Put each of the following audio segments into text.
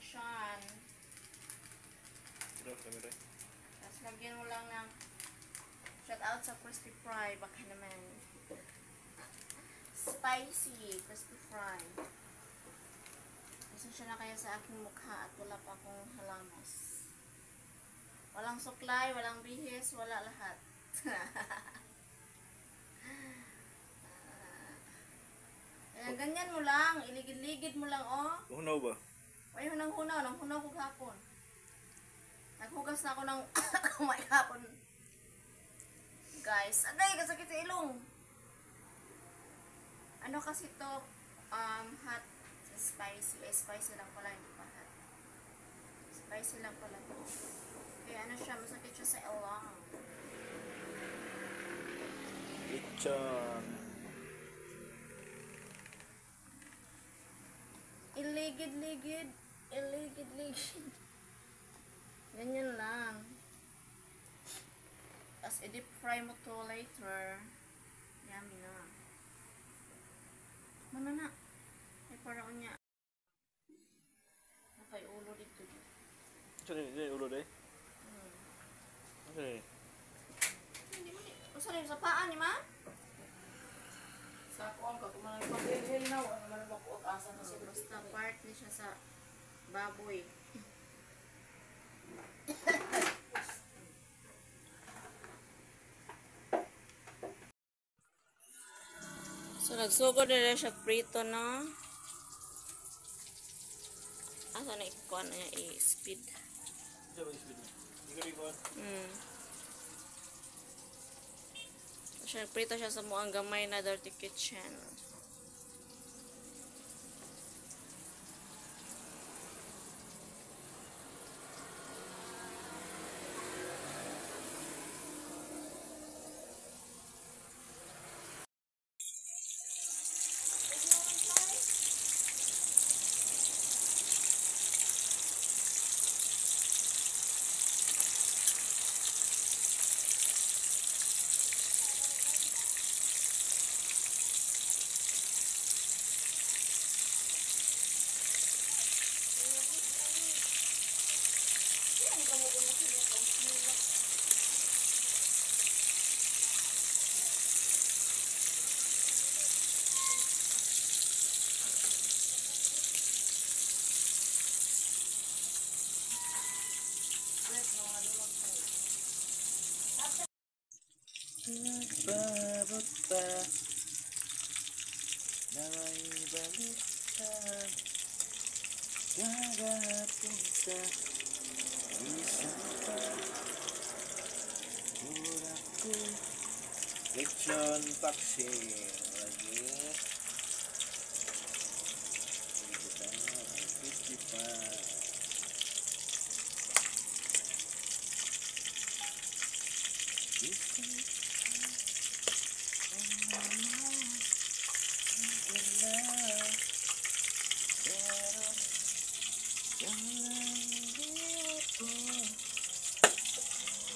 lechon. Tapos lagyan mo lang ng shout out sa crispy fry. Baka naman. Spicy crispy fry. Pasensya na kaya sa aking mukha at wala pa akong halamos. Walang suklay, walang bihis, wala lahat. Ayan, ganyan mo lang. Iligid-ligid mo lang, oh. Hunaw ba? Ay, hunang-hunaw. Nang-hunaw ko hapon. Naghugas na ako ng kumay hapon. Guys, agay, kasakit sa ilong. Ano kasi to, hot, spicy. Spicy lang pala, hindi pa hot. Spicy lang pala to. Kaya ano siya, masakit siya sa ilong. Lechon. Iligid-ligid. Iligid-ligid. Ganyan lang. Tapos i-deep fry mo to later. Yummy na. Mana na. Ay parang niya. Napay ulo dito. Saan yung ulo day? Okay. Hindi mo ni. Saan yung sa paa ni ma? Sa kuwang ka, kung mga pag-ihil na, ano man ang asa na sila. Basta part ni siya sa baboy. So, nagsugod na siya prito, no? Asa na ikuha na niya i-speed. So, siya, prito siya sa muang gamay na dirty kitchen. Nagbabot pa na may balikan kagahapon sa isang pa mura ko lechon paksi lagi kita crispy fry.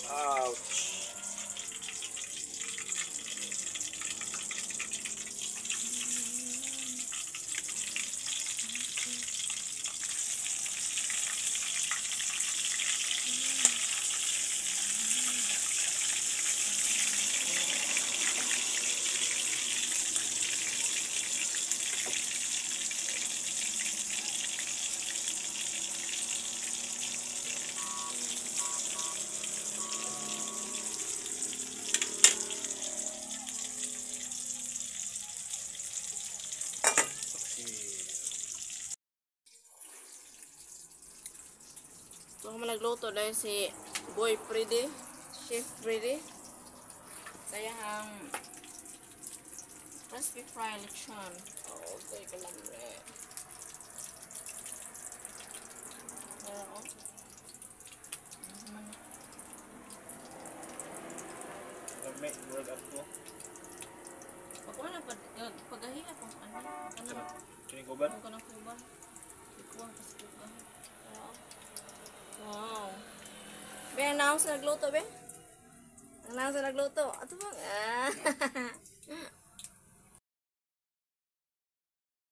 Ouch. So, kung nagluto dahil si Boy Freddy, Chef Freddy, sayang crispy fry lechon. Oh, okay ka lang rin. Oo. Make world up ko. Pag wala, pagahiya ko. Ano? Kinikuban? Ano ka ng kuban? Ikuha ka sa kuban. Wow. Ben, ang naong sa nagluto, Ben? Ang naong sa nagluto. Ato bang?